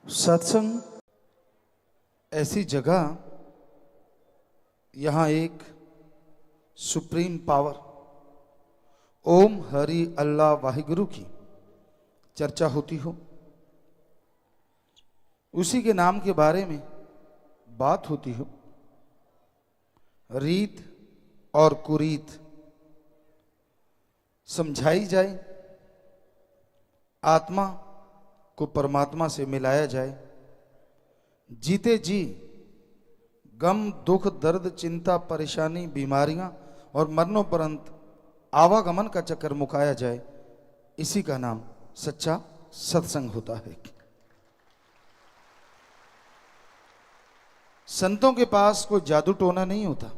सत्संग ऐसी जगह, यहाँ एक सुप्रीम पावर ओम हरि अल्लाह वाहिगुरु की चर्चा होती हो, उसी के नाम के बारे में बात होती हो, रीत और कुरीत समझाई जाए, आत्मा को परमात्मा से मिलाया जाए, जीते जी गम दुख दर्द चिंता परेशानी बीमारियां और मरणोपरंत आवागमन का चक्कर मुकाया जाए, इसी का नाम सच्चा सत्संग होता है। संतों के पास कोई जादू टोना नहीं होता,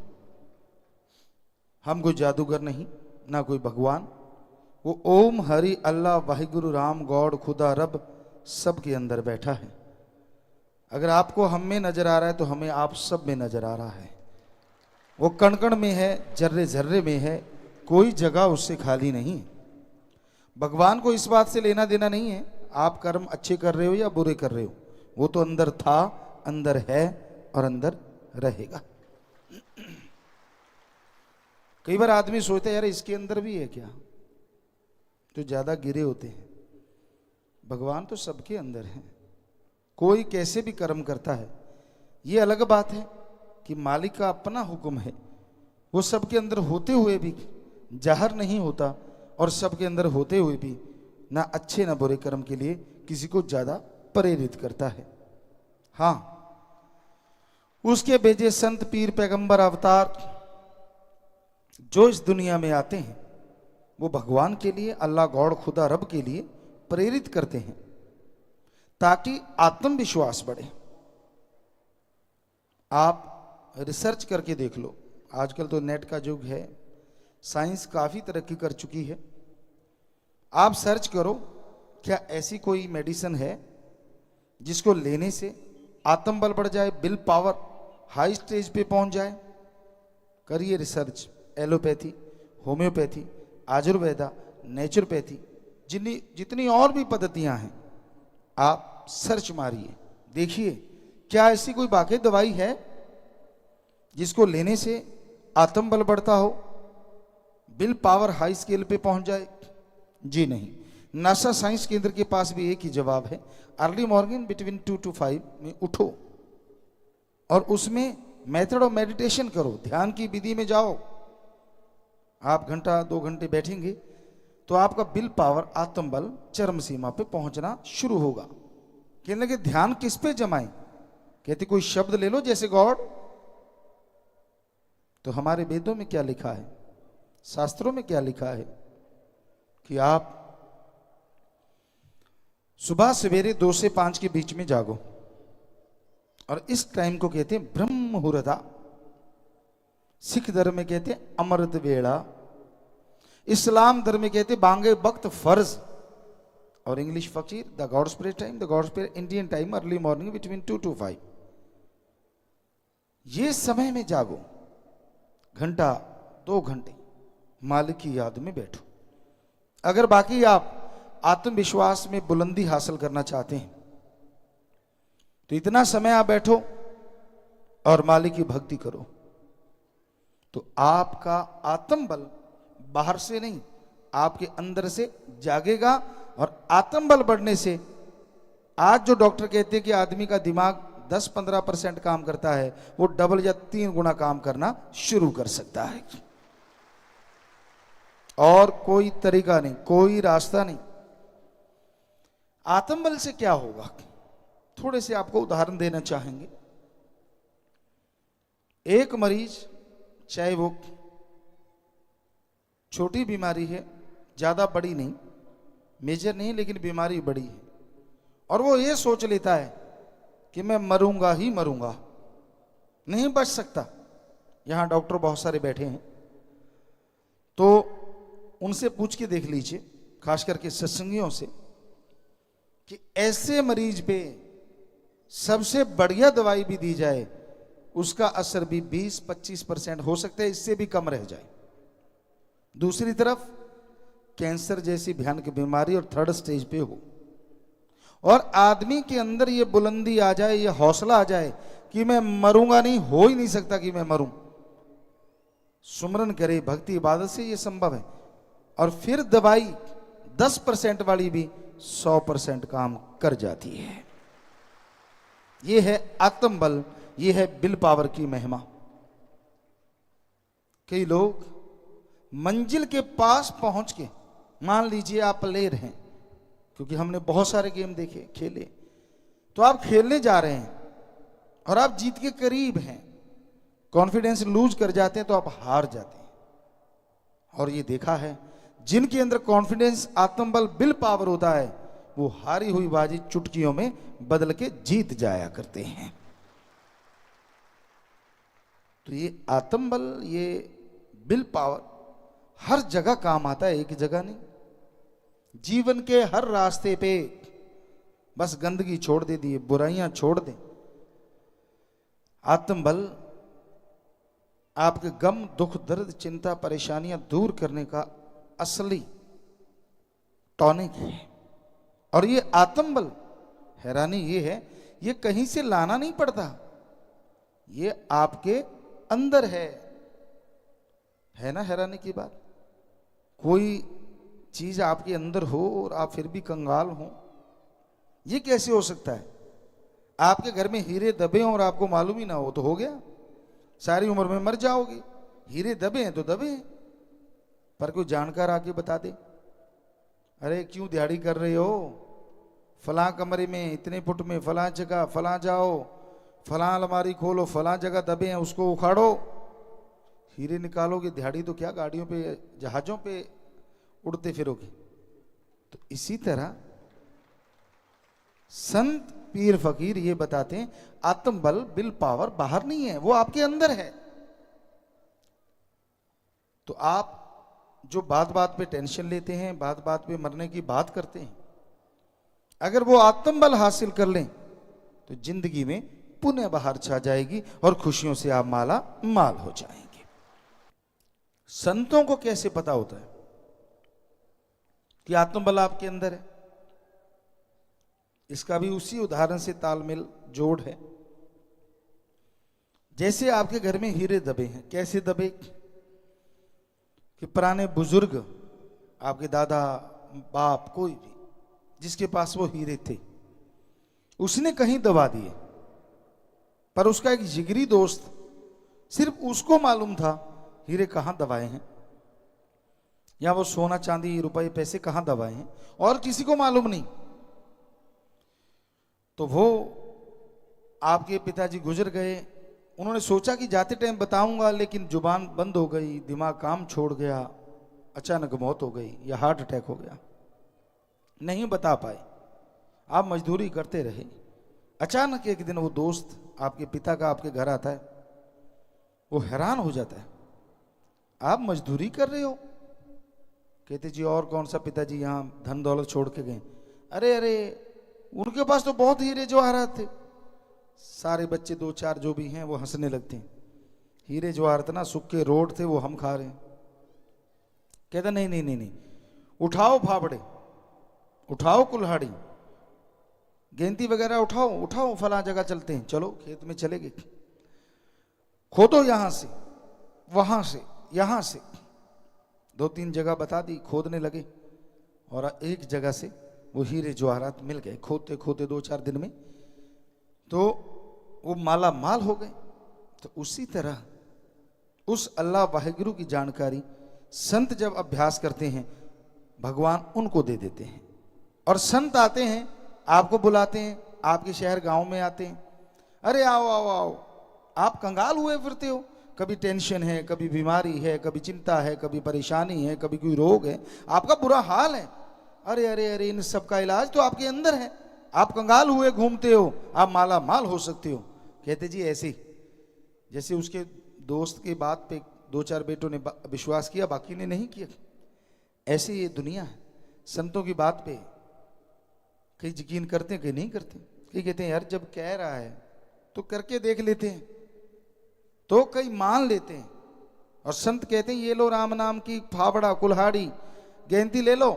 हम कोई जादूगर नहीं, ना कोई भगवान। वो ओम हरि अल्लाह वाहिगुरु राम गॉड खुदा रब सबके अंदर बैठा है। अगर आपको हम में नजर आ रहा है तो हमें आप सब में नजर आ रहा है। वो कण कण में है, जर्रे जर्रे में है, कोई जगह उससे खाली नहीं। भगवान को इस बात से लेना देना नहीं है आप कर्म अच्छे कर रहे हो या बुरे कर रहे हो, वो तो अंदर था, अंदर है और अंदर रहेगा। कई बार आदमी सोचता है यार इसके अंदर भी है क्या, तो ज्यादा गिरे होते हैं। भगवान तो सबके अंदर है, कोई कैसे भी कर्म करता है। ये अलग बात है कि मालिक का अपना हुक्म है, वो सबके अंदर होते हुए भी जाहिर नहीं होता और सबके अंदर होते हुए भी ना अच्छे ना बुरे कर्म के लिए किसी को ज्यादा प्रेरित करता है। हाँ, उसके भेजे संत पीर पैगंबर अवतार जो इस दुनिया में आते हैं वो भगवान के लिए, अल्लाह गॉड खुदा रब के लिए प्रेरित करते हैं ताकि आत्मविश्वास बढ़े। आप रिसर्च करके देख लो, आजकल तो नेट का युग है, साइंस काफी तरक्की कर चुकी है। आप सर्च करो क्या ऐसी कोई मेडिसिन है जिसको लेने से आत्मबल बढ़ जाए, विल पावर हाई स्टेज पे पहुंच जाए। करिए research, allopathy, homeopathy, Ayurveda, naturopathy, जितनी और भी पद्धतियां हैं आप सर्च मारिए, देखिए क्या ऐसी कोई वाकई दवाई है जिसको लेने से आत्मबल बढ़ता हो, विल पावर हाई स्केल पे पहुंच जाए। जी नहीं। नासा साइंस केंद्र के पास भी एक ही जवाब है, अर्ली मॉर्निंग बिटवीन 2 to 5 में उठो और उसमें मेथड ऑफ मेडिटेशन करो, ध्यान की विधि में जाओ। आप घंटा 2 घंटे बैठेंगे तो आपका विल पावर आत्मबल चरम सीमा पे पहुंचना शुरू होगा। कहने लगे ध्यान किस पे जमाएं, कहते कोई शब्द ले लो जैसे गॉड। तो हमारे वेदों में क्या लिखा है, शास्त्रों में क्या लिखा है कि आप सुबह सवेरे 2 से 5 के बीच में जागो, और इस टाइम को कहते हैं ब्रह्म मुहूर्त। सिख धर्म में कहते हैं अमृत वेला, इस्लाम धर्म में कहते हैं बांगे वक्त फर्ज, और इंग्लिश फकीर the gods prayer time, the gods prayer Indian time early morning between 2 to 5। ये समय में जागो, घंटा 2 घंटे मालिक की याद में बैठो। अगर बाकी आप आत्मविश्वास में बुलंदी हासिल करना चाहते हैं तो इतना समय आप बैठो और मालिक की भक्ति करो, तो आपका आत्मबल बाहर से नहीं आपके अंदर से जागेगा। और आत्मबल बढ़ने से आज जो डॉक्टर कहते हैं कि आदमी का दिमाग 10-15% काम करता है, वो डबल या 3 गुना काम करना शुरू कर सकता है। और कोई तरीका नहीं, कोई रास्ता नहीं। आत्मबल से क्या होगा, थोड़े से आपको उदाहरण देना चाहेंगे। एक मरीज, चाहे वो छोटी बीमारी है, ज्यादा बड़ी नहीं, मेजर नहीं, लेकिन बीमारी बड़ी है, और वो ये सोच लेता है कि मैं मरूंगा ही मरूंगा, नहीं बच सकता। यहां डॉक्टर बहुत सारे बैठे हैं, तो उनसे पूछ के देख लीजिए, खास करके सत्संगियों से, कि ऐसे मरीज पे सबसे बढ़िया दवाई भी दी जाए, उसका असर भी 20-25% हो सकता है, इससे भी कम रह जाए। दूसरी तरफ कैंसर जैसी भयानक बीमारी और 3rd स्टेज पे हो, और आदमी के अंदर ये बुलंदी आ जाए, ये हौसला आ जाए कि मैं मरूंगा नहीं, हो ही नहीं सकता कि मैं मरूं, सुमरन करे, भक्ति इबादत से ये संभव है। और फिर दवाई 10% वाली भी 100% काम कर जाती है। ये है आत्म बल, ये है विल पावर की महिमा। कई लोग मंजिल के पास पहुंच के, मान लीजिए आप प्लेयर हैं, क्योंकि हमने बहुत सारे गेम देखे, खेले, तो आप खेलने जा रहे हैं और आप जीत के करीब हैं, कॉन्फिडेंस लूज कर जाते हैं तो आप हार जाते हैं। और ये देखा है, जिनके अंदर कॉन्फिडेंस, आत्मबल, विल पावर होता है, वो हारी हुई बाजी चुटकियों में बदल के जीत जाया करते हैं। तो ये आत्मबल, ये विल पावर हर जगह काम आता है, एक जगह नहीं। जीवन के हर रास्ते पे बस गंदगी छोड़ दे दिए, बुराइयां छोड़ दे। आत्मबल आपके गम, दुख, दर्द, चिंता, परेशानियां दूर करने का असली टॉनिक है। और ये आत्मबल, हैरानी ये है, ये कहीं से लाना नहीं पड़ता, ये आपके अंदर है ना हैरानी की बात। कोई चीज आपके अंदर हो और आप फिर भी कंगाल हो, ये कैसे हो सकता है? आपके घर में हीरे दबे हों और आपको मालूम ही ना हो तो हो गया, सारी उम्र में मर जाओगे। हीरे दबे हैं तो दबे हैं, पर कोई जानकार आके बता दे, अरे क्यों दिहाड़ी कर रहे हो, फलां कमरे में इतने फुट में फलां जगह, फलां जाओ, फलां अलमारी खोलो, फलां जगह दबे हैं, उसको उखाड़ो, हीरे निकालोगे। दिहाड़ी तो क्या, गाड़ियों पे, जहाजों पे उड़ते फिरोगे। तो इसी तरह संत, पीर, फकीर ये बताते हैं, आत्मबल, विल पावर बाहर नहीं है, वो आपके अंदर है। तो आप जो बात बात पे टेंशन लेते हैं, बात बात पे मरने की बात करते हैं, अगर वो आत्मबल हासिल कर लें तो जिंदगी में पुण्य बाहर छा जाएगी और खुशियों से आप माला माल हो जाएंगे। संतों को कैसे पता होता है कि आत्मबल आपके अंदर है? इसका भी उसी उदाहरण से तालमेल जोड़ है। जैसे आपके घर में हीरे दबे हैं, कैसे दबे कि पुराने बुजुर्ग, आपके दादा, बाप, कोई भी जिसके पास वो हीरे थे, उसने कहीं दबा दिए, पर उसका एक जिगरी दोस्त, सिर्फ उसको मालूम था हीरे कहां दबाए हैं, या वो सोना चांदी रुपए पैसे कहां दबाए हैं, और किसी को मालूम नहीं। तो वो आपके पिताजी गुजर गए, उन्होंने सोचा कि जाते टाइम बताऊंगा, लेकिन जुबान बंद हो गई, दिमाग काम छोड़ गया, अचानक मौत हो गई या हार्ट अटैक हो गया, नहीं बता पाए। आप मजदूरी करते रहे। अचानक एक दिन वो दोस्त आपके पिता का आपके घर आता है, वो हैरान हो जाता है, आप मजदूरी कर रहे हो? कहते जी और कौन सा पिताजी, यहाँ धन दौलत छोड़ के गए। अरे अरे, उनके पास तो बहुत हीरे जवाहरात थे। सारे बच्चे दो चार जो भी हैं वो हंसने लगते हैं, हीरे जवाहरात ना, सूखे रोड थे वो हम खा रहे हैं। कहता नहीं नहीं नहीं नहीं, उठाओ फाफड़े, उठाओ कुल्हाड़ी, गेंती वगैरह उठाओ, उठाओ, फला जगह चलते हैं। चलो खेत में चले गए, खोदो यहां से, वहां से, यहां से, 2-3 जगह बता दी, खोदने लगे और एक जगह से वो हीरे जवाहरात मिल गए। खोदते खोदते 2-4 दिन में तो वो माला माल हो गए। तो उसी तरह उस अल्लाह वाहिगुरु की जानकारी संत जब अभ्यास करते हैं, भगवान उनको दे देते हैं। और संत आते हैं, आपको बुलाते हैं, आपके शहर गांव में आते हैं, अरे आओ आओ आओ, आप कंगाल हुए फिरते हो, कभी टेंशन है, कभी बीमारी है, कभी चिंता है, कभी परेशानी है, कभी कोई रोग है, आपका बुरा हाल है। अरे अरे अरे, इन सब का इलाज तो आपके अंदर है, आप कंगाल हुए घूमते हो, आप माला माल हो सकते हो। कहते जी ऐसे जैसे उसके दोस्त की बात पे 2-4 बेटों ने विश्वास किया, बाकी ने नहीं किया, ऐसे ये दुनिया है। संतों की बात पे कई यकीन करते हैं, कई नहीं करते, कई कहते हैं यार जब कह रहा है तो करके देख लेते हैं, तो कई मान लेते हैं। और संत कहते हैं ये लो राम नाम की फावड़ा, कुल्हाड़ी, गेंती ले लो,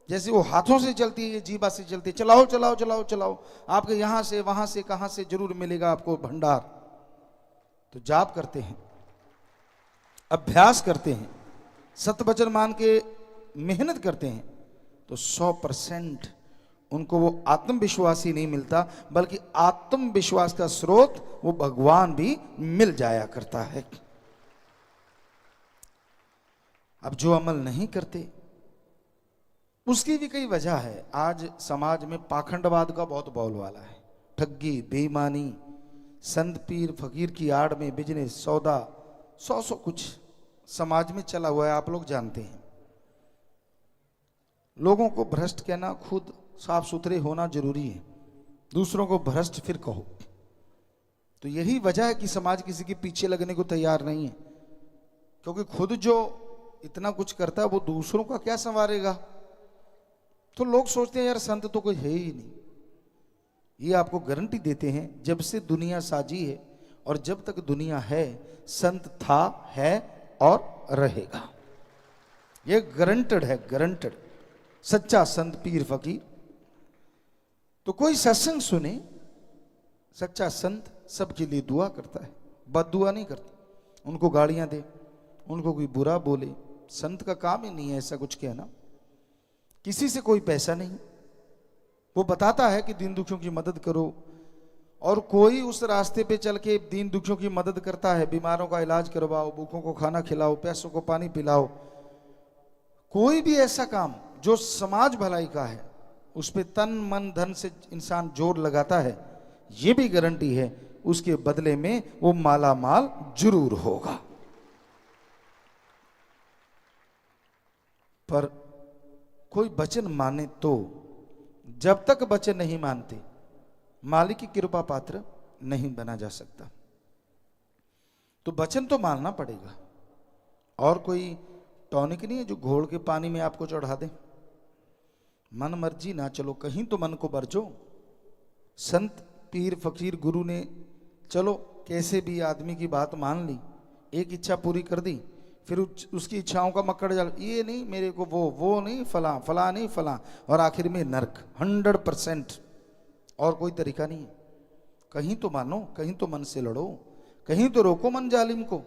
जैसे वो हाथों से चलती है, ये जीवा से चलती है, चलाओ चलाओ चलाओ चलाओ, आपके यहां से वहां से कहां से जरूर मिलेगा आपको भंडार। तो जाप करते हैं, अभ्यास करते हैं, सत्य वचन मान के मेहनत करते हैं, तो 100% उनको वो आत्मविश्वास ही नहीं मिलता, बल्कि आत्मविश्वास का स्रोत वो भगवान भी मिल जाया करता है। अब जो अमल नहीं करते उसकी भी कई वजह है। आज समाज में पाखंडवाद का बहुत बोलबाला है, ठगी, बेईमानी, संत पीर फकीर की आड़ में बिजनेस, सौदा, सौ कुछ समाज में चला हुआ है, आप लोग जानते हैं। लोगों को भ्रष्ट कहना, खुद साफ सुथरे होना जरूरी है, दूसरों को भ्रष्ट फिर कहो। तो यही वजह है कि समाज किसी के पीछे लगने को तैयार नहीं है, क्योंकि खुद जो इतना कुछ करता है वो दूसरों का क्या संवारेगा। तो लोग सोचते हैं यार संत तो कोई है ही नहीं। ये आपको गारंटी देते हैं, जब से दुनिया साजी है और जब तक दुनिया है, संत था, है और रहेगा। ये गारंटेड है, गारंटेड। सच्चा संत पीर फकीर तो कोई सत्संग सुने, सच्चा संत सबके लिए दुआ करता है, बददुआ नहीं करता। उनको गालियां दे, उनको कोई बुरा बोले, संत का काम ही नहीं है ऐसा कुछ कहना। किसी से कोई पैसा नहीं, वो बताता है कि दीन दुखियों की मदद करो, और कोई उस रास्ते पे चल के दीन दुखियों की मदद करता है, बीमारों का इलाज करवाओ, भूखों को खाना खिलाओ, प्यासों को पानी पिलाओ, कोई भी ऐसा काम जो समाज भलाई का है, उस पे तन मन धन से इंसान जोर लगाता है, ये भी गारंटी है उसके बदले में वो माला माल जरूर होगा। पर कोई वचन माने तो, जब तक वचन नहीं मानते मालिक की कृपा पात्र नहीं बना जा सकता। तो वचन तो मानना पड़ेगा, और कोई टॉनिक नहीं है जो घोल के पानी में आपको चढ़ा दे। मन मर्जी ना चलो, कहीं तो मन को बरजो। संत पीर फकीर गुरु ने चलो कैसे भी आदमी की बात मान ली, एक इच्छा पूरी कर दी, फिर उसकी इच्छाओं का मक्कड़ जाल, ये नहीं मेरे को, वो नहीं, फला फला नहीं फला, और आखिर में नरक 100%। और कोई तरीका नहीं है। कहीं तो मानो, कहीं तो मन से लड़ो, कहीं तो रोको मन जालिम को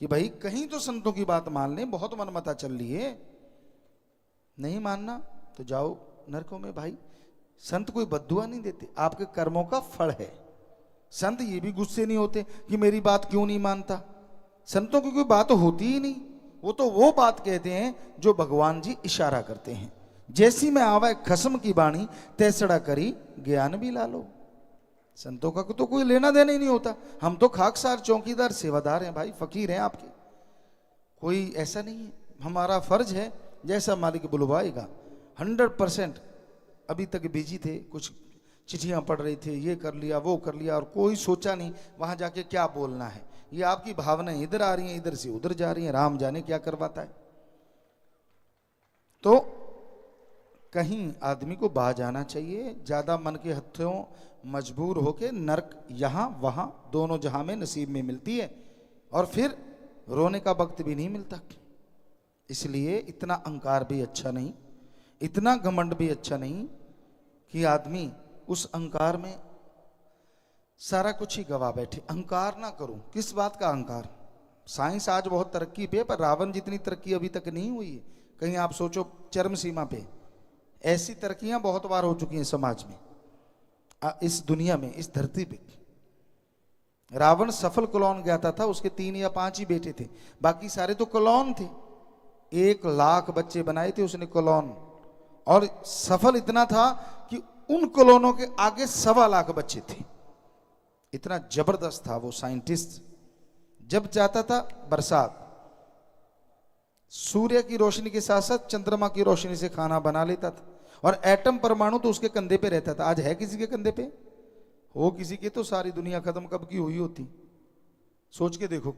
कि भाई कहीं तो संतों की बात मान लें, बहुत मनमता चल रही है। नहीं मानना तो जाओ नरकों में भाई। संत कोई बद्दुआ नहीं देते, आपके कर्मों का फल है। संत ये भी गुस्से नहीं होते कि मेरी बात क्यों नहीं मानता। संतों की कोई बात होती ही नहीं, वो बात कहते हैं जो भगवान जी इशारा करते हैं। जैसी में आवा खसम की बाणी, तैसड़ा करी ज्ञान भी ला लो। संतों का तो कोई लेना देना ही नहीं होता। हम तो खाकसार चौकीदार सेवादार हैं भाई, फकीर हैं आपके, कोई ऐसा नहीं है। हमारा फर्ज है जैसा मालिक बुलवाएगा 100%। अभी तक बिजी थे, कुछ चिट्ठियां पढ़ रहे थे, ये कर लिया वो कर लिया, और कोई सोचा नहीं वहां जाके क्या बोलना है। ये आपकी भावनाएं इधर आ रही हैं, इधर से उधर जा रही हैं, राम जाने क्या करवाता है। तो कहीं आदमी को बाज आना चाहिए, ज्यादा मन के हथों मजबूर होके नरक यहां वहां दोनों जहां में नसीब में मिलती है, और फिर रोने का वक्त भी नहीं मिलता। इसलिए इतना अहंकार भी अच्छा नहीं, इतना घमंड भी अच्छा नहीं कि आदमी उस अहंकार में सारा कुछ ही गवा बैठे। अहंकार ना करो। किस बात का अहंकार? साइंस आज बहुत तरक्की पे, पर रावण जितनी तरक्की अभी तक नहीं हुई है। कहीं आप सोचो चरम सीमा पे। ऐसी तरक्कियां बहुत बार हो चुकी हैं समाज में, इस दुनिया में, इस धरती पे। रावण सफल क्लोन ज्ञाता था, उसके 3 या 5 ही बेटे थे, बाकी सारे तो क्लोन थे। 1 लाख बच्चे बनाए थे उसने क्लोन, और सफल इतना था कि उन क्लोनों के आगे 1.25 लाख बच्चे थे। इतना जबरदस्त था वो साइंटिस्ट। जब चाहता था बरसात, सूर्य की रोशनी के साथ साथ चंद्रमा की रोशनी से खाना बना लेता था, और एटम परमाणु तो उसके कंधे पे रहता था। आज है किसी के कंधे पे? हो किसी के तो सारी दुनिया खत्म कब की हुई होती। सोच के देखो,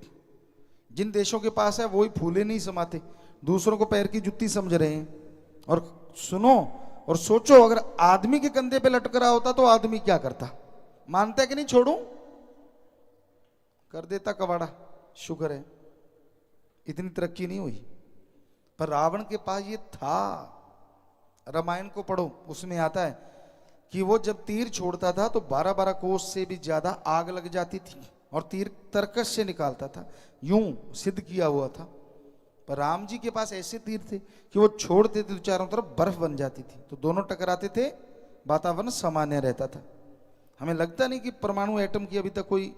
जिन देशों के पास है वो ही फूले नहीं समाते, दूसरों को पैर की जुत्ती समझ रहे हैं। और सुनो और सोचो, अगर आदमी के कंधे पे लटक रहा होता तो आदमी क्या करता? मानता है कि नहीं छोड़ूं? कर देता कबाड़ा। शुक्र है इतनी तरक्की नहीं हुई, पर रावण के पास ये था। रामायण को पढ़ो, उसमें आता है कि वो जब तीर छोड़ता था तो 12-12 कोस से भी ज्यादा आग लग जाती थी और तीर तरकश से निकालता था, यूं सिद्ध किया हुआ था। पर राम जी के पास ऐसे तीर थे कि वो छोड़ते थे तो चारों तरफ बर्फ बन जाती थी, तो दोनों टकराते थे, वातावरण सामान्य रहता था। हमें लगता नहीं कि परमाणु एटम की अभी तक कोई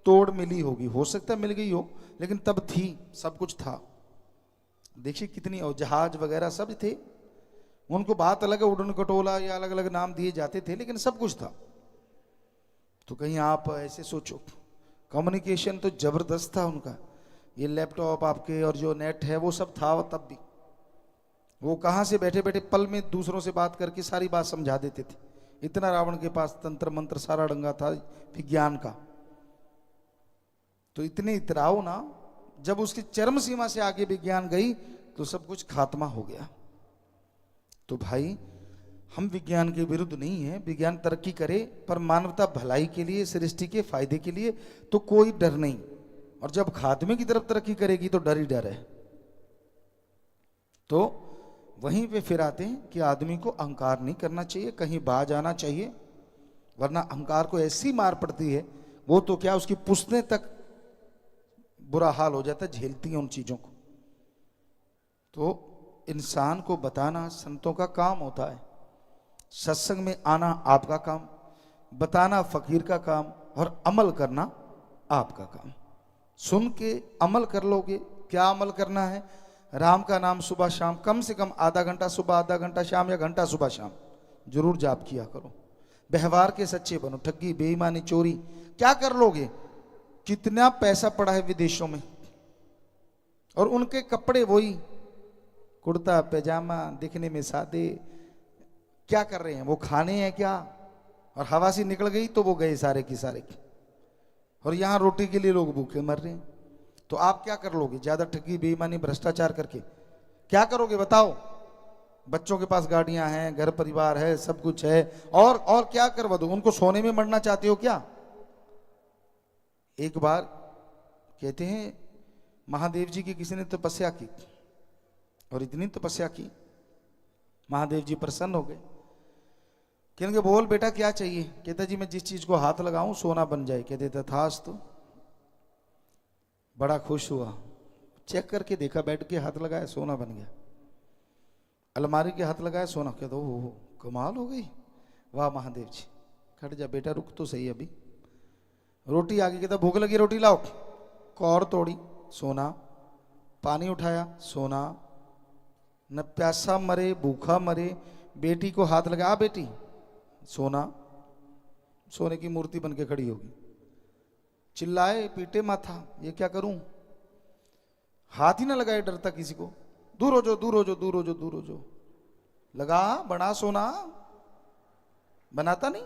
तोड़ मिली होगी, हो सकता है मिल गई हो, लेकिन तब थी, सब कुछ था। देखिए कितनी, और जहाज वगैरह सब थे, उनको बात अलग है, उड़न खटोला या अलग अलग नाम दिए जाते थे, लेकिन सब कुछ था। तो कहीं आप ऐसे सोचो, कम्युनिकेशन तो जबरदस्त था उनका। ये लैपटॉप आपके और जो नेट है वो सब था तब भी। वो कहाँ से बैठे बैठे पल में दूसरों से बात करके सारी बात समझा देते थे। इतना रावण के पास तंत्र मंत्र सारा डंगा था विज्ञान का। तो इतने इतराओ ना, जब उसकी चरम सीमा से आगे विज्ञान गई तो सब कुछ खात्मा हो गया। तो भाई हम विज्ञान के विरुद्ध नहीं है, विज्ञान तरक्की करे पर मानवता भलाई के लिए, सृष्टि के फायदे के लिए, तो कोई डर नहीं। और जब खात्मे की तरफ तरक्की करेगी तो डर ही डर है। तो वहीं पे फिर आते हैं कि आदमी को अहंकार नहीं करना चाहिए, कहीं बाज आना चाहिए, वरना अहंकार को ऐसी मार पड़ती है, वो तो क्या उसकी पुश्तें तक बुरा हाल हो जाता है, झेलती हैं उन चीजों को। तो इंसान को बताना संतों का काम होता है, सत्संग में आना आपका काम, बताना फकीर का काम, और अमल करना आपका काम। सुन के अमल कर लोगे। क्या अमल करना है? राम का नाम सुबह शाम, कम से कम आधा घंटा सुबह, आधा घंटा शाम, या घंटा सुबह शाम जरूर जाप किया करो। व्यवहार के सच्चे बनो, ठगी बेईमानी चोरी क्या कर लोगे? कितना पैसा पड़ा है विदेशों में, और उनके कपड़े वही कुर्ता पैजामा, दिखने में सादे, क्या कर रहे हैं वो? खाने हैं क्या? और हवा से निकल गई तो वो गए सारे की सारे की। और यहां रोटी के लिए लोग भूखे मर रहे हैं। तो आप क्या कर लोगे? ज्यादा ठगी बेईमानी भ्रष्टाचार करके क्या करोगे बताओ? बच्चों के पास गाड़ियां हैं, घर परिवार है, सब कुछ है, और क्या करवा दो? उनको सोने में मरना चाहते हो क्या? एक बार कहते हैं महादेव जी की किसी ने तपस्या की, और इतनी तपस्या की महादेव जी प्रसन्न हो गए। कहेंगे बोल बेटा क्या चाहिए? कहता जी मैं जिस चीज को हाथ लगाऊं सोना बन जाए। कहते तथास्तु। बड़ा खुश हुआ, चेक करके देखा, बेड के हाथ लगाया सोना बन गया, अलमारी के हाथ लगाया सोना। कहता ओहो कमाल हो गई, वाह महादेव जी। खट जा बेटा, रुक तो सही अभी। रोटी आ गई, कहता भूख लगी रोटी लाओ। कौर तोड़ी सोना, पानी उठाया सोना, न प्यासा मरे भूखा मरे। बेटी को हाथ लगा, बेटी सोना, सोने की मूर्ति बन के खड़ी होगी। चिल्लाए पीटे माथा, ये क्या करूं? हाथ ही ना लगाए, डरता किसी को। दूर हो जो, दूर हो जो, दूर हो जो, दूर हो जो। लगा बना सोना, बनाता नहीं।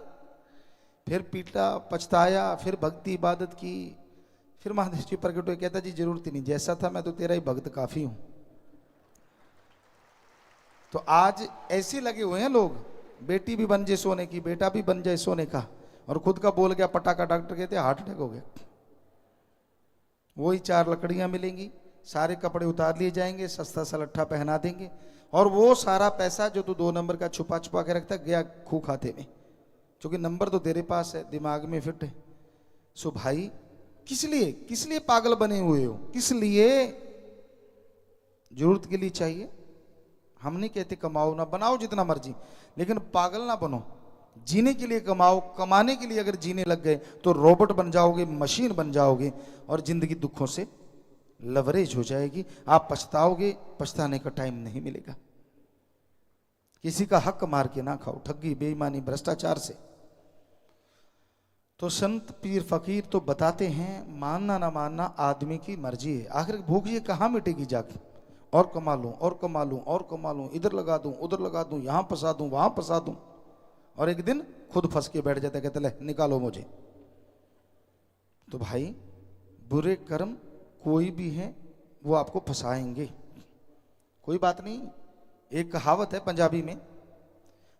फिर पीटा, पछताया, फिर भक्ति इबादत की। फिर महादेव जी प्रकट हुए, कहता जी जरूरत ही नहीं, जैसा था मैं तो तेरा ही भक्त काफी हूं। तो आज ऐसे लगे हुए हैं लोग, बेटी भी बन जाए सोने की, बेटा भी बन जाए सोने का, और खुद का बोल गया पटाखा। डॉक्टर कहते हार्ट अटैक हो गया। वही 4 लकड़ियां मिलेंगी, सारे कपड़े उतार लिए जाएंगे, सस्ता सा लट्ठा पहना देंगे, और वो सारा पैसा जो तू 2 नंबर का छुपा छुपा के रखता गया खू खाते में, क्योंकि नंबर तो तेरे पास है, दिमाग में फिट है। सो भाई किस लिए पागल बने हुए हो? किस लिए? जरूरत के लिए चाहिए। हम नहीं कहते कमाओ ना, बनाओ जितना मर्जी, लेकिन पागल ना बनो। जीने के लिए कमाओ, कमाने के लिए अगर जीने लग गए तो रोबोट बन जाओगे, मशीन बन जाओगे, और जिंदगी दुखों से लवरेज हो जाएगी। आप पछताओगे, पछताने का टाइम नहीं मिलेगा। किसी का हक मार के ना खाओ, ठगी बेईमानी भ्रष्टाचार से। तो संत पीर फकीर तो बताते हैं मानना ना मानना आदमी की मर्जी है। आखिर भूख ये कहाँ मिटेगी जाके? और कमा लूं, और कमा लूं, और कमा लूं, इधर लगा दूं, उधर लगा दूं, यहां फंसा दूं, वहां फंसा दूं, और एक दिन खुद फंस के बैठ जाता, कहते ले निकालो मुझे। तो भाई बुरे कर्म कोई भी है वो आपको फंसाएंगे, कोई बात नहीं। एक कहावत है पंजाबी में,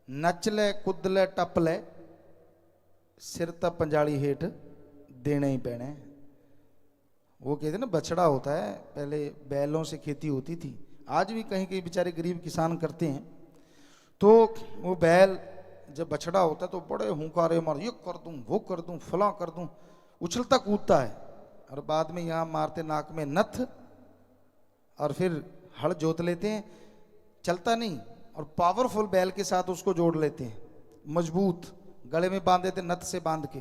नच ले कुद ले टप ले, सिर तब पंजाली हेठ देने ही पैने। वो कहते ना बछड़ा होता है, पहले बैलों से खेती होती थी, आज भी कहीं कहीं बेचारे गरीब किसान करते हैं। तो वो बैल जब बछड़ा होता है तो बड़े हुंकारे मार, ये कर दूं, वो कर दूं, फला कर दूं, उछलता कूदता है, और बाद में यहाँ मारते नाक में नथ, और फिर हल जोत लेते हैं, चलता नहीं, और पावरफुल बैल के साथ उसको जोड़ लेते हैं, मजबूत गले में बांध देते नथ से बांध के,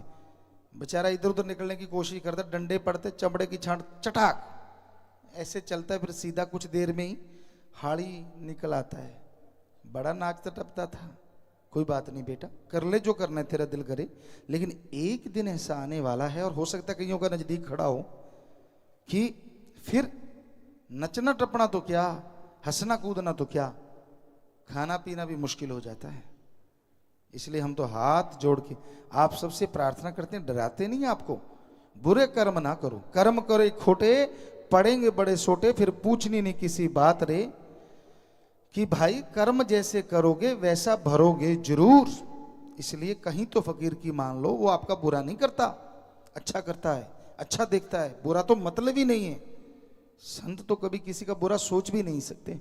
बेचारा इधर उधर निकलने की कोशिश करता, डंडे पड़ते, चमड़े की छांट चटाक ऐसे चलता है, फिर सीधा कुछ देर में ही हाड़ी निकल आता है। बड़ा नाक टपता था, कोई बात नहीं बेटा, कर ले जो करना है, तेरा दिल करे, लेकिन एक दिन ऐसा आने वाला है, और हो सकता है कईयों का नजदीक खड़ा हो, कि फिर नचना टपना तो क्या, हंसना कूदना तो क्या, खाना पीना भी मुश्किल हो जाता है। इसलिए हम तो हाथ जोड़ के आप सबसे प्रार्थना करते हैं, डराते नहीं आपको, बुरे कर्म ना करो, कर्म करे खोटे, पड़ेंगे बड़े सोटे, फिर पूछनी नहीं किसी बात रे, कि भाई कर्म जैसे करोगे वैसा भरोगे जरूर। इसलिए कहीं तो फकीर की मान लो, वो आपका बुरा नहीं करता, अच्छा करता है, अच्छा देखता है, बुरा तो मतलब ही नहीं है। संत तो कभी किसी का बुरा सोच भी नहीं सकते,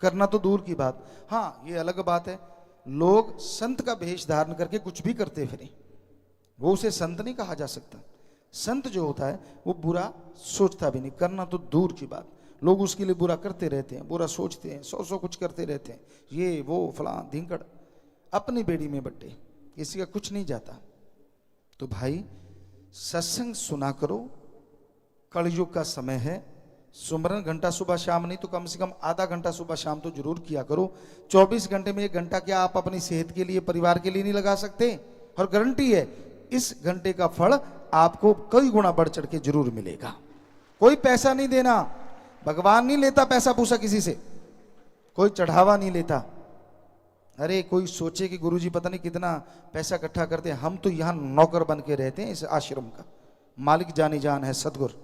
करना तो दूर की बात। हाँ, ये अलग बात है, लोग संत का भेष धारण करके कुछ भी करते फिरे, वो उसे संत नहीं कहा जा सकता। संत जो होता है वो बुरा सोचता भी नहीं, करना तो दूर की बात। लोग उसके लिए बुरा करते रहते हैं, बुरा सोचते हैं, सौ कुछ करते रहते हैं, ये वो फलां धिंकड़, अपनी बेड़ी में बट्टे, किसी का कुछ नहीं जाता। तो भाई सत्संग सुना करो, कलयुग का समय है, सुमरन घंटा सुबह शाम नहीं तो कम से कम आधा घंटा सुबह शाम तो जरूर किया करो। 24 घंटे में 1 घंटा क्या आप अपनी सेहत के लिए, परिवार के लिए नहीं लगा सकते? और गारंटी है इस घंटे का फल आपको कई गुना बढ़ चढ़ के जरूर मिलेगा। कोई पैसा नहीं देना, भगवान नहीं लेता पैसा पूसा किसी से, कोई चढ़ावा नहीं लेता। अरे कोई सोचे कि गुरुजी पता नहीं कितना पैसा इकट्ठा करते हैं, हम तो यहाँ नौकर बन के रहते हैं इस आश्रम का, मालिक जानी जान है सतगुरु।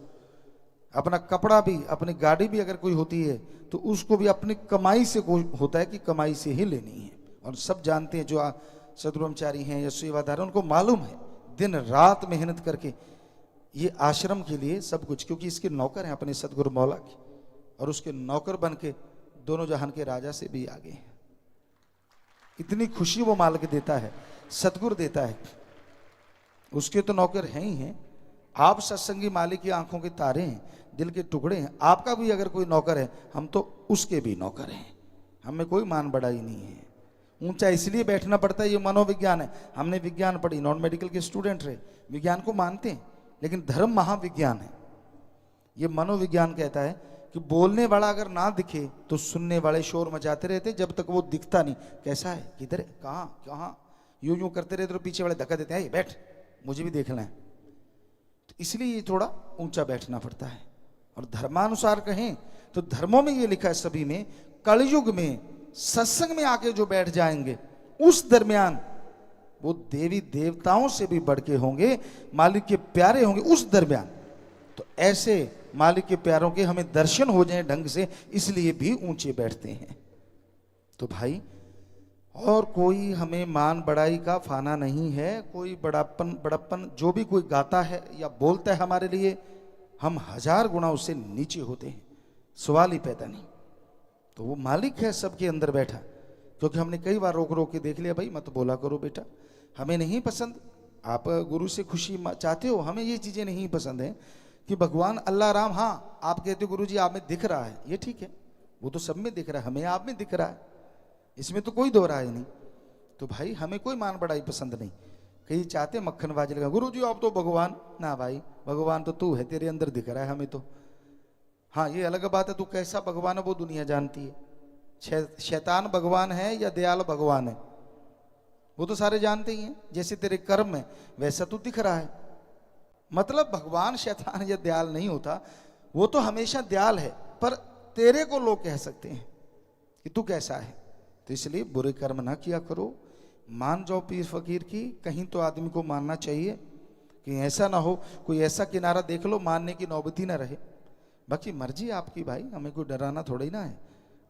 अपना कपड़ा भी, अपनी गाड़ी भी अगर कोई होती है तो उसको भी अपनी कमाई से होता है कि कमाई से ही लेनी है। और सब जानते हैं जो सदब्रह्मचारी हैं या सेवादार हैं, उनको मालूम है दिन रात मेहनत करके ये आश्रम के लिए सब कुछ, क्योंकि इसके नौकर हैं अपने सदगुरु मौला के, और उसके नौकर बन के दोनों जहान के राजा से भी आगे हैं। इतनी खुशी वो मालिक देता है, सतगुरु देता है, उसके तो नौकर हैं ही हैं। आप सत्संगी मालिक की आंखों के तारे हैं, दिल के टुकड़े हैं। आपका भी अगर कोई नौकर है, हम तो उसके भी नौकर हैं, हमें कोई मान बढ़ाई नहीं है। ऊंचा इसलिए बैठना पड़ता है, ये मनोविज्ञान है। हमने विज्ञान पढ़ी, नॉन मेडिकल के स्टूडेंट रहे, विज्ञान को मानते हैं, लेकिन धर्म महाविज्ञान है। ये मनोविज्ञान कहता है कि बोलने वाला अगर ना दिखे तो सुनने वाले शोर मचाते रहते जब तक वो दिखता नहीं, कैसा है, किधर है, कहाँ कहाँ, यूं यूं करते रहते तो पीछे वाले धक्का देते हैं, बैठ मुझे भी देखना है। तो इसलिए ये थोड़ा ऊंचा बैठना पड़ता है। और धर्मानुसार कहें तो धर्मों में ये लिखा है सभी में, कलयुग में सत्संग में आके जो बैठ जाएंगे उस दरमियान वो देवी देवताओं से भी बढ़ के होंगे, मालिक के प्यारे होंगे उस दरमियान। तो ऐसे मालिक के प्यारों के हमें दर्शन हो जाएं ढंग से, इसलिए भी ऊंचे बैठते हैं। तो भाई और कोई हमें मान बढ़ाई का फाना नहीं है, कोई बड़प्पन जो भी कोई गाता है या बोलता है हमारे लिए, हम 1000 गुना उससे नीचे होते हैं, सवाल ही पैदा नहीं। तो वो मालिक है सबके अंदर बैठा, क्योंकि हमने कई बार रोक रोक के देख लिया, भाई मत बोला करो बेटा, हमें नहीं पसंद। आप गुरु से खुशी चाहते हो, हमें ये चीज़ें नहीं पसंद है कि भगवान अल्लाह राम, हाँ आप कहते हो गुरु जी आप में दिख रहा है, ये ठीक है, वो तो सब में दिख रहा है, हमें आप में दिख रहा है, इसमें तो कोई दो राय नहीं। तो भाई हमें कोई मान बढ़ाई पसंद नहीं। कई चाहते मक्खनबाजी लगा, गुरु जी आप तो भगवान, ना भाई भगवान तो तू है, तेरे अंदर दिख रहा है हमें तो। हाँ ये अलग बात है, तू कैसा भगवान है वो दुनिया जानती है। शैतान भगवान है या दयाल भगवान है वो तो सारे जानते ही हैं। जैसे तेरे कर्म है वैसा तू दिख रहा है, मतलब भगवान शैतान या दयाल नहीं होता, वो तो हमेशा दयाल है, पर तेरे को लोग कह सकते हैं कि तू कैसा है। तो इसलिए बुरे कर्म ना किया करो, मान जाओ पीर फकीर की, कहीं तो आदमी को मानना चाहिए कि ऐसा ना हो कोई ऐसा किनारा देख लो मानने की नौबत ही ना रहे। बाकी मर्जी आपकी भाई, हमें कोई डराना थोड़ा ही ना है।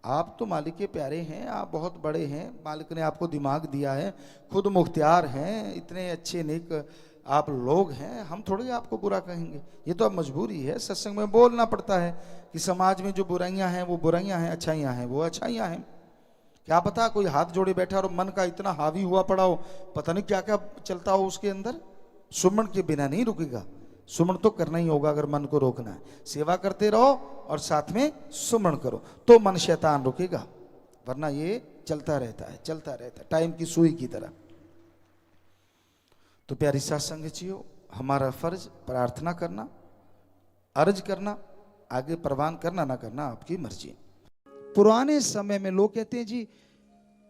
आप तो मालिक के प्यारे हैं, आप बहुत बड़े हैं, मालिक ने आपको दिमाग दिया है, खुद मुख्तियार हैं, इतने अच्छे नेक आप लोग हैं, हम थोड़ी आपको बुरा कहेंगे। ये तो अब मजबूरी है, सत्संग में बोलना पड़ता है कि समाज में जो बुराइयां हैं वो बुराइयां हैं, अच्छाइयां हैं वो अच्छाइयां हैं। क्या पता कोई हाथ जोड़े बैठा और मन का इतना हावी हुआ पड़ा हो, पता नहीं क्या क्या चलता हो उसके अंदर। सुमन के बिना नहीं रुकेगा, सुमन तो करना ही होगा अगर मन को रोकना है। सेवा करते रहो और साथ में सुमन करो तो मन शैतान रुकेगा, वरना ये चलता रहता है, चलता रहता है टाइम की सुई की तरह। तो प्यारी साथ संगतियों, हमारा फर्ज प्रार्थना करना, अर्ज करना, आगे प्रवान करना ना करना आपकी मर्जी। पुराने समय में लोग कहते हैं जी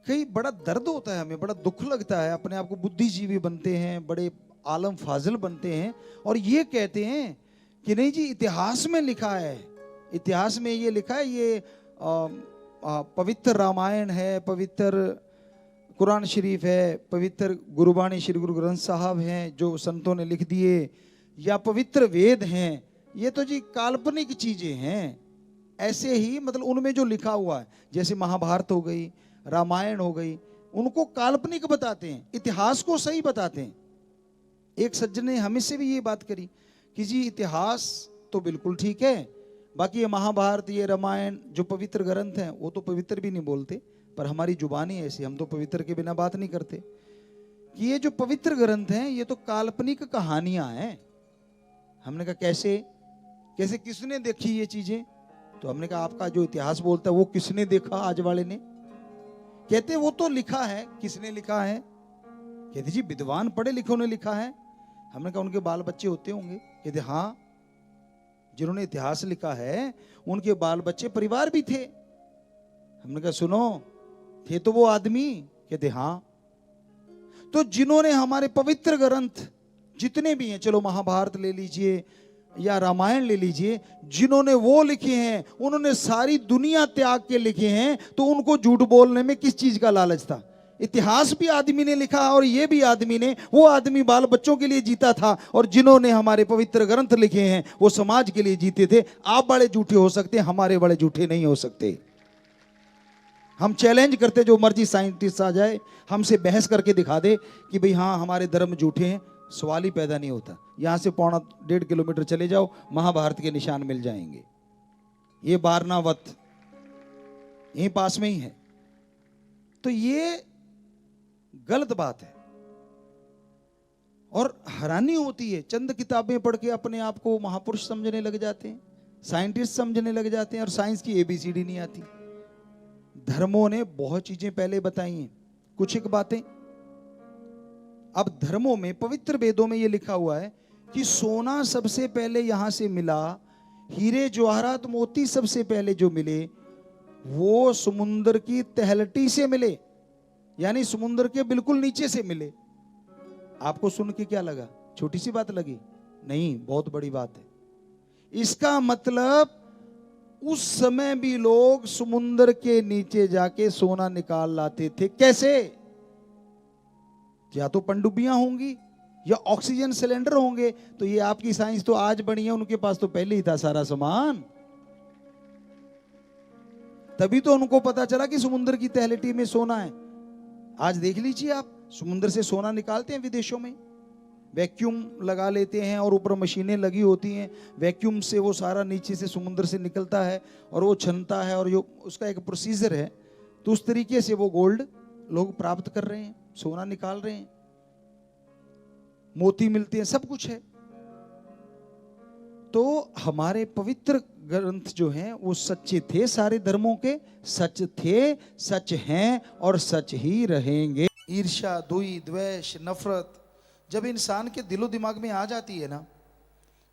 कई बड़ा दर्द होता है, हमें बड़ा दुख लगता है, अपने आप को बुद्धिजीवी बनते हैं, बड़े आलम फाजिल बनते हैं और ये कहते हैं कि नहीं जी इतिहास में लिखा है, इतिहास में ये लिखा है, ये पवित्र रामायण है, पवित्र कुरान शरीफ है, पवित्र गुरुबाणी श्री गुरु ग्रंथ साहब हैं जो संतों ने लिख दिए, या पवित्र वेद हैं, ये तो जी काल्पनिक चीजें हैं। ऐसे ही मतलब उनमें जो लिखा हुआ है, जैसे महाभारत हो गई, रामायण हो गई, उनको काल्पनिक बताते हैं, इतिहास को सही बताते हैं। एक सज्जन ने हमें से भी ये बात करी कि जी इतिहास तो बिल्कुल ठीक है, बाकी ये महाभारत, ये रामायण जो पवित्र ग्रंथ हैं वो तो पवित्र भी नहीं बोलते, पर हमारी जुबानी ऐसी, हम तो पवित्र के बिना बात नहीं करते, कि ये जो पवित्र ग्रंथ हैं ये तो काल्पनिक कहानियां हैं। हमने कहा कैसे कैसे, किसने देखी ये चीजें? तो हमने कहा आपका जो इतिहास बोलता है वो किसने देखा आज वाले ने? कहते वो तो लिखा है। किसने लिखा है? कहते जी विद्वान पढ़े लिखे ने लिखा है। हमने कहा उनके बाल बच्चे होते होंगे? कहते हाँ, जिन्होंने इतिहास लिखा है उनके बाल बच्चे परिवार भी थे। हमने कहा सुनो, थे तो वो आदमी? कहते हाँ। तो जिन्होंने हमारे पवित्र ग्रंथ जितने भी हैं, चलो महाभारत ले लीजिए या रामायण ले लीजिए, जिन्होंने वो लिखे हैं उन्होंने सारी दुनिया त्याग के लिखे हैं, तो उनको झूठ बोलने में किस चीज का लालच था? इतिहास भी आदमी ने लिखा और ये भी आदमी ने, वो आदमी बाल बच्चों के लिए जीता था, और जिन्होंने हमारे पवित्र ग्रंथ लिखे हैं वो समाज के लिए जीते थे। आप बड़े झूठे हो सकते, हमारे बड़े झूठे नहीं हो सकते। हम चैलेंज करते, जो मर्जी साइंटिस्ट आ जाए हमसे बहस करके दिखा दे कि भाई हाँ हमारे धर्म झूठे हैं, सवाल ही पैदा नहीं होता। यहां से 1.5 किलोमीटर चले जाओ, महाभारत के निशान मिल जाएंगे। ये बारनावत यहीं पास में ही है। तो ये गलत बात है और हैरानी होती है, चंद किताबें पढ़ के अपने आप को महापुरुष समझने लग जाते हैं, साइंटिस्ट समझने लग जाते हैं, और साइंस की ABCD नहीं आती। धर्मों ने बहुत चीजें पहले बताई हैं, कुछ एक बातें। अब धर्मों में, पवित्र वेदों में यह लिखा हुआ है कि सोना सबसे पहले यहां से मिला, हीरे जवाहरात मोती सबसे पहले जो मिले वो समुद्र की तलहटी से मिले, यानी समुद्र के बिल्कुल नीचे से मिले। आपको सुन के क्या लगा? छोटी सी बात लगी? नहीं, बहुत बड़ी बात है। इसका मतलब उस समय भी लोग समुद्र के नीचे जाके सोना निकाल लाते थे। कैसे? या तो पनडुब्बियां होंगी या ऑक्सीजन सिलेंडर होंगे। तो ये आपकी साइंस तो आज बनी है, उनके पास तो पहले ही था सारा सामान। तभी तो उनको पता चला कि समुद्र की तलहटी में सोना है। आज देख लीजिए आप, समुद्र से सोना निकालते हैं विदेशों में, वैक्यूम लगा लेते हैं और ऊपर मशीनें लगी होती हैं, वैक्यूम से वो सारा नीचे से समुद्र से निकलता है और वो छनता है, और जो उसका एक प्रोसीजर है, तो उस तरीके से वो गोल्ड लोग प्राप्त कर रहे हैं, सोना निकाल रहे हैं, मोती मिलते हैं, सब कुछ है। तो हमारे पवित्र ग्रंथ जो हैं वो सच्चे थे, सारे धर्मों के सच थे, सच हैं और सच ही रहेंगे। ईर्ष्या, दुई, द्वेष, नफरत जब इंसान के दिलो दिमाग में आ जाती है ना,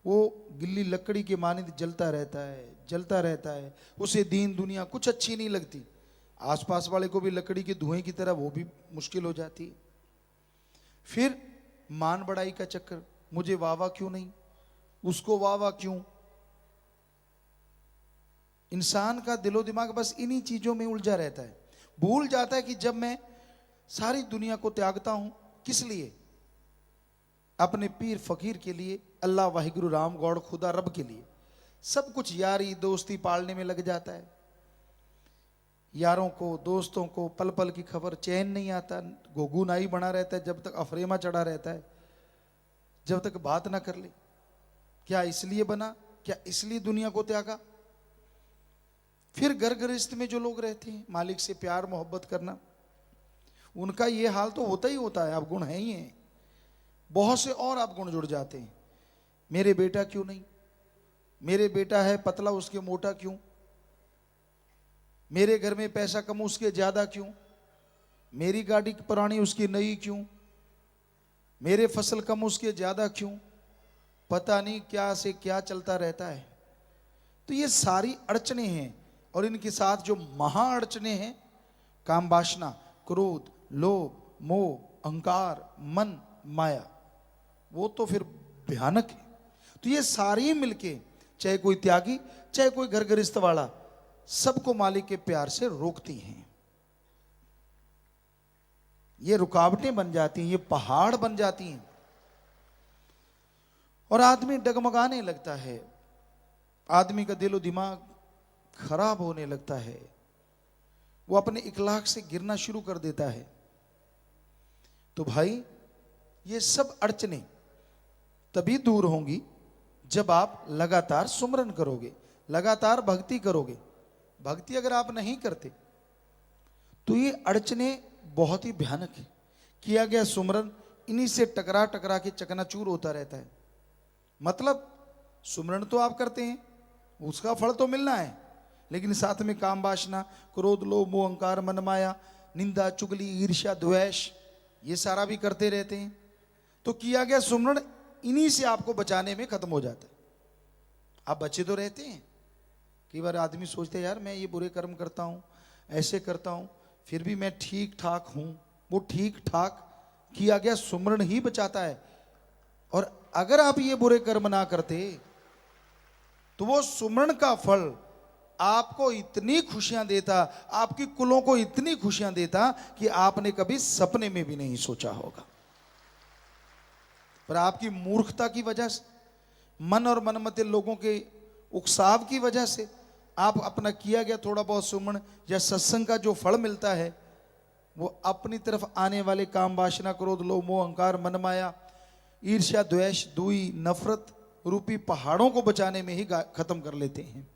वो गिल्ली लकड़ी के मानिंद जलता रहता है, जलता रहता है। उसे दीन दुनिया कुछ अच्छी नहीं लगती, आसपास वाले को भी लकड़ी के धुएं की तरह वो भी मुश्किल हो जाती है। फिर मान बढ़ाई का चक्कर, मुझे वाह वाह क्यों नहीं, उसको वाह वाह क्यों। इंसान का दिलो दिमाग बस इन्हीं चीजों में उलझा रहता है। भूल जाता है कि जब मैं सारी दुनिया को त्यागता हूं, किस लिए? अपने पीर फकीर के लिए, अल्लाह वाहिगुरु राम गौड़ खुदा रब के लिए। सब कुछ यारी दोस्ती पालने में लग जाता है। यारों को, दोस्तों को पल पल की खबर, चैन नहीं आता, घोघू नाई बना रहता है जब तक अफरेमा चढ़ा रहता है, जब तक बात ना कर ले। क्या इसलिए बना? क्या इसलिए दुनिया को त्यागा? फिर घर गृहस्थ में जो लोग रहते हैं, मालिक से प्यार मोहब्बत करना, उनका ये हाल तो होता ही होता है। अवगुण है ही है, बहुत से और अवगुण जुड़ जाते हैं। मेरे बेटा क्यों नहीं, मेरे बेटा है पतला उसके मोटा क्यों, मेरे घर में पैसा कम उसके ज्यादा क्यों, मेरी गाड़ी पुरानी उसकी नई क्यों, मेरे फसल कम उसके ज्यादा क्यों, पता नहीं क्या से क्या चलता रहता है। तो ये सारी अड़चने हैं, और इनके साथ जो महा अड़चने हैं, काम वासना, क्रोध, लोभ, मोह, अहंकार, मन, माया, वो तो फिर भयानक है। तो ये सारी मिलके, चाहे कोई त्यागी चाहे कोई घर गृहस्थ वाला, सबको मालिक के प्यार से रोकती हैं। ये रुकावटें बन जाती हैं, ये पहाड़ बन जाती हैं, और आदमी डगमगाने लगता है, आदमी का दिलो दिमाग खराब होने लगता है, वो अपने इखलाक से गिरना शुरू कर देता है। तो भाई ये सब अड़चने तभी दूर होंगी जब आप लगातार सुमरन करोगे, लगातार भक्ति करोगे। भक्ति अगर आप नहीं करते तो ये अड़चने बहुत ही भयानक है। किया गया सुमरन इन्हीं से टकरा टकरा के चकनाचूर होता रहता है। मतलब सुमरन तो आप करते हैं, उसका फल तो मिलना है, लेकिन साथ में काम वासना, क्रोध, लोभ, मोह, अहंकार, मन, माया, निंदा, चुगली, ईर्ष्या, द्वेष, ये सारा भी करते रहते हैं। तो किया गया सुमरन इन्हीं से आपको बचाने में खत्म हो जाता है। आप बचे तो रहते हैं। कई बार आदमी सोचते हैं यार मैं ये बुरे कर्म करता हूं, ऐसे करता हूं, फिर भी मैं ठीक ठाक हूं। वो ठीक ठाक किया गया सुमरन ही बचाता है। और अगर आप ये बुरे कर्म ना करते तो वो सुमरन का फल आपको इतनी खुशियां देता, आपकी कुलों को इतनी खुशियां देता कि आपने कभी सपने में भी नहीं सोचा होगा। पर आपकी मूर्खता की वजह से, मन और मनमते लोगों के उकसाव की वजह से, आप अपना किया गया थोड़ा बहुत सुमन या सत्संग का जो फल मिलता है, वो अपनी तरफ आने वाले काम वासना, क्रोध, लोभ, मोह, अहंकार, मन, माया, ईर्ष्या, द्वेष, दुई, नफरत रूपी पहाड़ों को बचाने में ही खत्म कर लेते हैं।